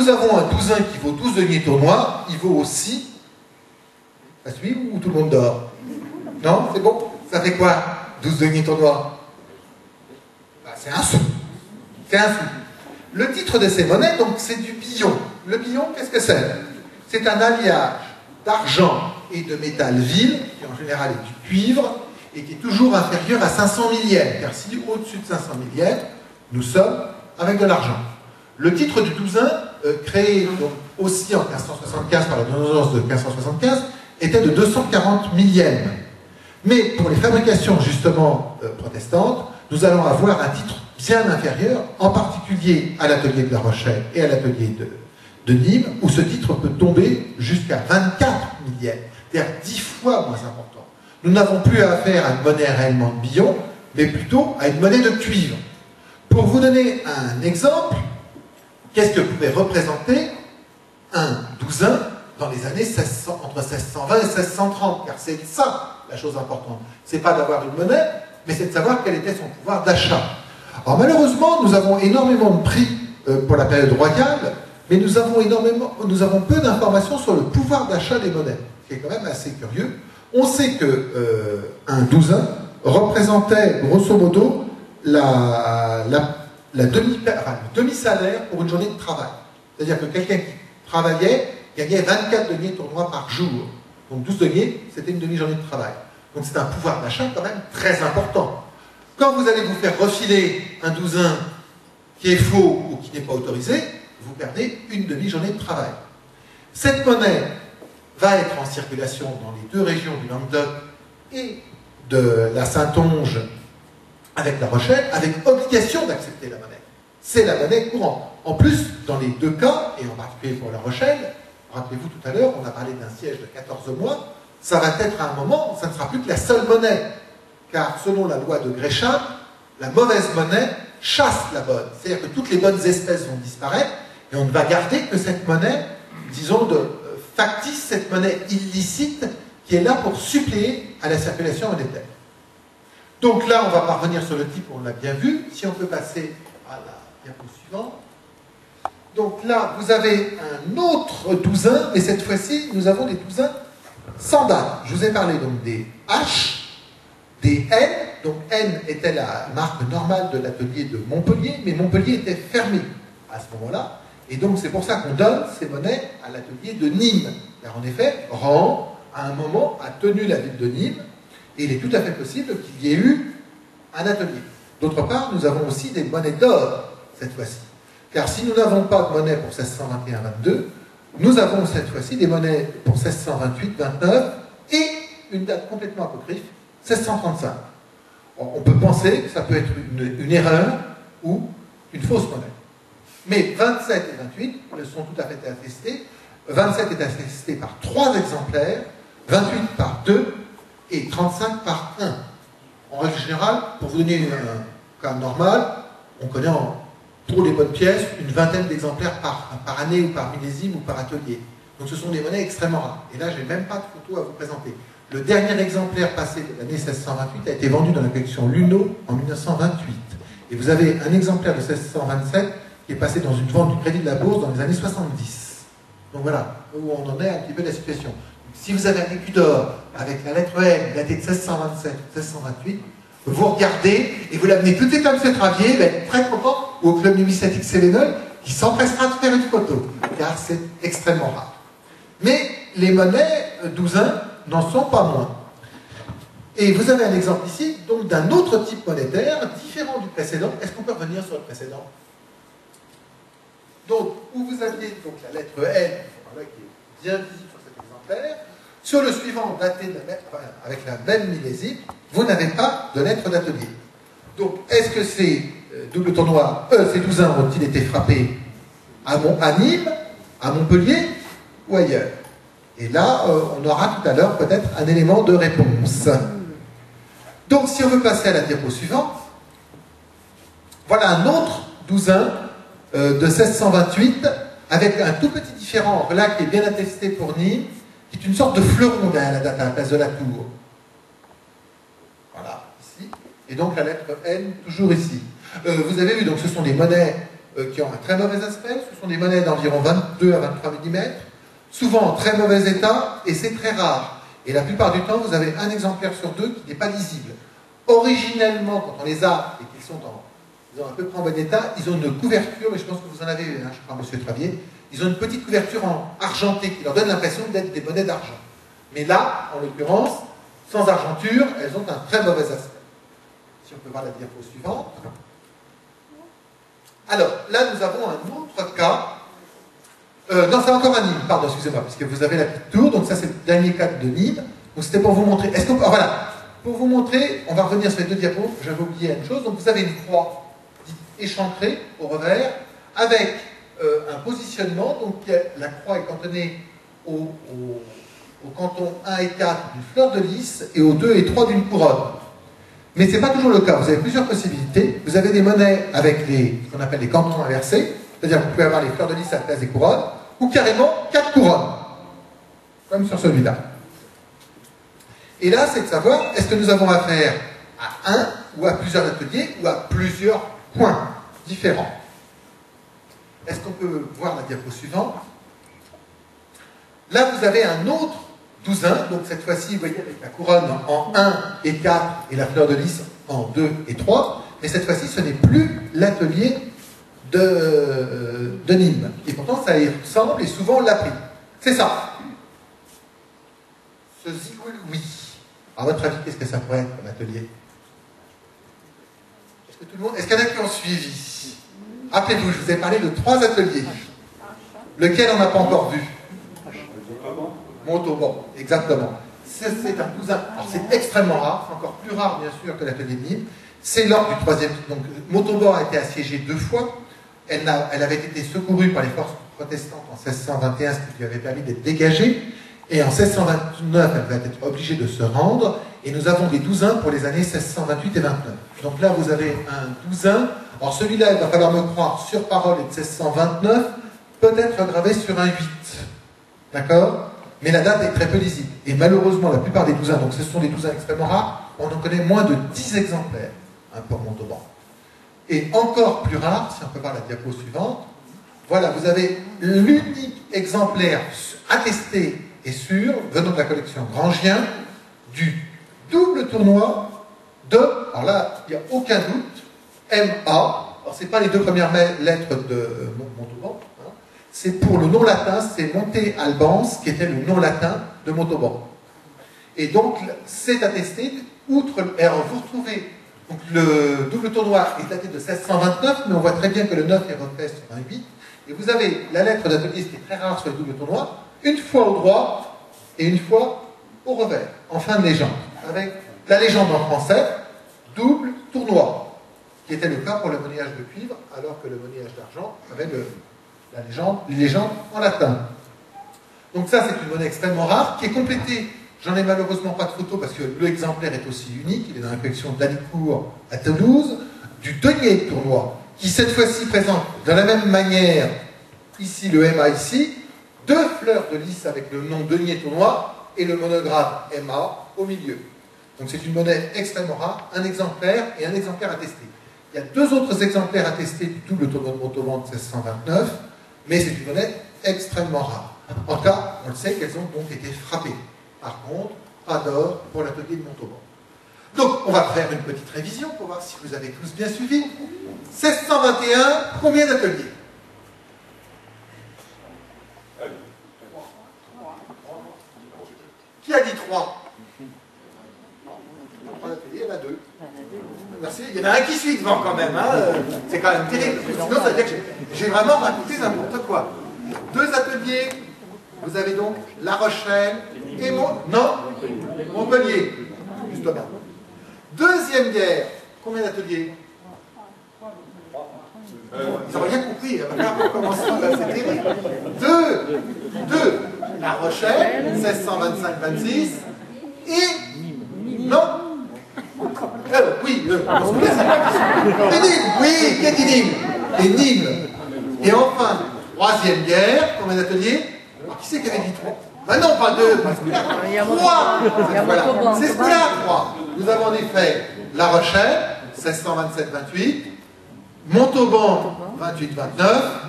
nous avons un douzain qui vaut 12 deniers tournois, il vaut aussi... Ça suit ou tout le monde dort? Non? C'est bon? Ça fait quoi, 12 deniers tournois? Bah, c'est un sou. C'est un sou. Le titre de ces monnaies, donc, c'est du billon. Le billon, qu'est-ce que c'est? C'est un alliage d'argent et de métal vil, qui en général est du cuivre, et qui est toujours inférieur à 500 millièmes. Car si au-dessus de 500 millièmes, nous sommes avec de l'argent. Le titre du douzain, créé donc, aussi en 1575 par la ordonnance de 1575, était de 240 millièmes. Mais pour les fabrications justement protestantes, nous allons avoir un titre bien inférieur, en particulier à l'atelier de La Rochelle et à l'atelier de Nîmes, où ce titre peut tomber jusqu'à 24 millièmes, c'est-à-dire 10 fois moins important. Nous n'avons plus affaire à une monnaie réellement de billon, mais plutôt à une monnaie de cuivre. Pour vous donner un exemple, qu'est-ce que pouvait représenter un douzain dans les années 1600, entre 1620 et 1630? Car c'est ça la chose importante. C'est pas d'avoir une monnaie, mais c'est de savoir quel était son pouvoir d'achat. Alors malheureusement, nous avons énormément de prix pour la période royale, mais nous avons peu d'informations sur le pouvoir d'achat des monnaies, ce qui est quand même assez curieux. On sait que un douzain représentait grosso modo le demi-salaire pour une journée de travail. C'est-à-dire que quelqu'un qui travaillait gagnait 24 deniers tournois par jour. Donc 12 deniers, c'était une demi-journée de travail. Donc c'est un pouvoir d'achat quand même très important. Quand vous allez vous faire refiler un douzain qui est faux ou qui n'est pas autorisé, vous perdez une demi-journée de travail. Cette monnaie va être en circulation dans les deux régions du Languedoc et de la Saintonge avec La Rochelle, avec obligation d'accepter la monnaie. C'est la monnaie courante. En plus, dans les deux cas, et en particulier pour La Rochelle, rappelez-vous tout à l'heure, on a parlé d'un siège de 14 mois, ça va être à un moment, ça ne sera plus que la seule monnaie. Car selon la loi de Gresham, la mauvaise monnaie chasse la bonne. C'est-à-dire que toutes les bonnes espèces vont disparaître et on ne va garder que cette monnaie, disons, factice, cette monnaie illicite qui est là pour suppléer à la circulation monétaire. Donc là, on va parvenir sur le type, on l'a bien vu. Si on peut passer à la diapo suivante. Donc là, vous avez un autre douzain, mais cette fois-ci, nous avons des douzains sans date. Je vous ai parlé donc des H, des N. Donc N était la marque normale de l'atelier de Montpellier, mais Montpellier était fermé à ce moment-là. Et donc c'est pour ça qu'on donne ces monnaies à l'atelier de Nîmes. Car en effet, Rohan, à un moment, a tenu la ville de Nîmes, et il est tout à fait possible qu'il y ait eu un atelier. D'autre part, nous avons aussi des monnaies d'or, cette fois-ci. Car si nous n'avons pas de monnaie pour 1621-22, nous avons cette fois-ci des monnaies pour 1628-29 et une date complètement apocryphe, 1635. On peut penser que ça peut être une erreur ou une fausse monnaie. Mais 27 et 28 sont tout à fait attestés. 27 est attesté par 3 exemplaires, 28 par 2 et 35 par 1. En règle générale, pour vous donner un cas normal, on connaît pour les bonnes pièces une vingtaine d'exemplaires par année ou par millésime ou par atelier. Donc ce sont des monnaies extrêmement rares. Et là, je n'ai même pas de photo à vous présenter. Le dernier exemplaire passé de l'année 1628 a été vendu dans la collection Luno en 1928. Et vous avez un exemplaire de 1627 qui est passé dans une vente du Crédit de la Bourse dans les années 70. Donc voilà où on en est un petit peu de la situation. Donc, si vous avez un écu d'or avec la lettre M datée de 1627 ou 1628, vous regardez et vous l'amenez peut-être comme ce Travier, il va être très content, ou au club numismatique Sélénol, qui s'empressera de faire une photo, car c'est extrêmement rare. Mais les monnaies douzains n'en sont pas moins. Et vous avez un exemple ici, donc d'un autre type monétaire, différent du précédent. Est-ce qu'on peut revenir sur le précédent? Donc, où vous aviez donc la lettre N, voilà, qui est bien visible sur cet exemplaire, sur le suivant, daté de avec la même millésime, vous n'avez pas de lettre d'atelier. Donc, est-ce que ces double tournois, ces douzains ont-ils été frappés à Nîmes, à Montpellier ou ailleurs? Et là, on aura tout à l'heure peut-être un élément de réponse. Donc, si on veut passer à la diapo suivante, voilà un autre douzain de 1628, avec un tout petit différent, là qui est bien attesté pour Nîmes, qui est une sorte de fleuron derrière la date à la place de la tour. Voilà, ici. Et donc la lettre N, toujours ici. Vous avez vu, donc ce sont des monnaies qui ont un très mauvais aspect. Ce sont des monnaies d'environ 22 à 23 mm, souvent en très mauvais état, et c'est très rare. Et la plupart du temps, vous avez un exemplaire sur deux qui n'est pas lisible. Originellement, quand on les a et qu'ils sont à peu près en bon état, ils ont une couverture, mais je pense que vous en avez, hein, je crois, monsieur Travier, ils ont une petite couverture en argenté qui leur donne l'impression d'être des monnaies d'argent. Mais là, en l'occurrence, sans argenture, elles ont un très mauvais aspect. Si on peut voir la diapo suivante. Alors, là, nous avons un autre cas. Non, c'est encore un Nîmes, pardon, excusez-moi, puisque vous avez la petite tour, donc ça c'est le dernier cas de Nîmes. Donc c'était pour vous montrer. Est-ce que, voilà, pour vous montrer, on va revenir sur les deux diapos, j'avais oublié une chose, donc vous avez une croix échancrée au revers, avec un positionnement, donc la croix est cantonnée au canton 1 et 4 d'une fleur de lys et au 2 et 3 d'une couronne. Mais ce n'est pas toujours le cas, vous avez plusieurs possibilités. Vous avez des monnaies avec ce qu'on appelle les cantons inversés, c'est-à-dire que vous pouvez avoir les fleurs de lys à la place des couronnes, ou carrément 4 couronnes, comme sur celui-là. Et là, c'est de savoir, est-ce que nous avons affaire à un ou à plusieurs ateliers ou à plusieurs points différents. Est-ce qu'on peut voir la diapo suivante? Là, vous avez un autre douzain, donc cette fois-ci, vous voyez, avec la couronne en 1 et 4 et la fleur de lys en 2 et 3, mais cette fois-ci, ce n'est plus l'atelier de Nîmes. Et pourtant, ça y ressemble et souvent on l'a pris. C'est ça. Ce zigouigoui. À votre avis, qu'est-ce que ça pourrait être comme atelier? Est-ce qu'il y en a qui ont suivi? Rappelez-vous, je vous ai parlé de 3 ateliers. Lequel on n'a pas encore vu? Montauban, exactement. C'est un douzain. Alors c'est extrêmement rare, c'est encore plus rare bien sûr que l'atelier de Nîmes. C'est lors du 3e. Donc Montauban a été assiégée 2 fois. Elle avait été secourue par les forces protestantes en 1621, ce qui lui avait permis d'être dégagée. Et en 1629, elle va être obligée de se rendre. Et nous avons des douzains pour les années 1628 et 29. Donc là, vous avez un douzain. Alors celui-là, il va falloir me croire, sur parole, est de 1629, peut-être gravé sur un 8. D'accord? Mais la date est très peu lisible. Et malheureusement, la plupart des douzains, donc ce sont des douzains extrêmement rares, on en connaît moins de 10 exemplaires pour Montauban. Et encore plus rare, si on peut voir la diapo suivante, voilà, vous avez l'unique exemplaire attesté et sûr, venant de la collection Grangien, du double tournoi de, alors là, il n'y a aucun doute, MA. Alors, ce n'est pas les 2 premières lettres de Montauban, hein. C'est pour le nom latin, c'est Monte Albans, qui était le nom latin de Montauban. Et donc, c'est attesté, outre. Alors, vous retrouvez. Donc, le double tournoi est daté de 1629, mais on voit très bien que le 9 est refait sur un 8. Et vous avez la lettre d'atelier, ce qui est très rare sur les doubles tournois, une fois au droit et une fois au revers, en fin de légende, avec la légende en français, double tournoi, qui était le cas pour le monnayage de cuivre, alors que le monnayage d'argent avait les légendes en latin. Donc ça, c'est une monnaie extrêmement rare, qui est complétée. J'en ai malheureusement pas de photo parce que l'exemplaire est aussi unique. Il est dans la collection d'Alicourt à Toulouse, du denier de tournoi, qui cette fois-ci présente de la même manière, ici le MA ici, 2 fleurs de lys avec le nom denier tournoi et le monographe MA au milieu. Donc c'est une monnaie extrêmement rare, un exemplaire et un exemplaire attesté. Il y a 2 autres exemplaires attestés du double tournoi de Montauban de 1629, mais c'est une monnaie extrêmement rare. En tout cas, on le sait qu'elles ont donc été frappées. Par contre, pas d'or pour l'atelier de Montauban. Donc, on va faire une petite révision pour voir si vous avez tous bien suivi. 1621, combien d'ateliers? Qui a dit 3? 3 ateliers, il y en a 2. Merci. Il y en a un qui suit devant quand même. Hein. C'est quand même terrible. Sinon, ça veut dire que j'ai vraiment raconté n'importe quoi. 2 ateliers. Vous avez donc La Rochelle et Montpellier, justement. Deuxième guerre, combien d'ateliers? Ils n'ont rien compris. Regarde comment c'est terrible. 2. La Rochelle, 1625-26. Et non. Oui, et Nîmes, oui, qu'est-ce Nîmes? Et Nîmes. Et enfin, 3e guerre, combien d'ateliers? Alors, qui c'est qui avait dit 3? Ben non, pas 2, parce que 3. Voilà. C'est ce que là, 3. Nous avons en effet La Rochelle, 1627-28, Montauban, 28-29.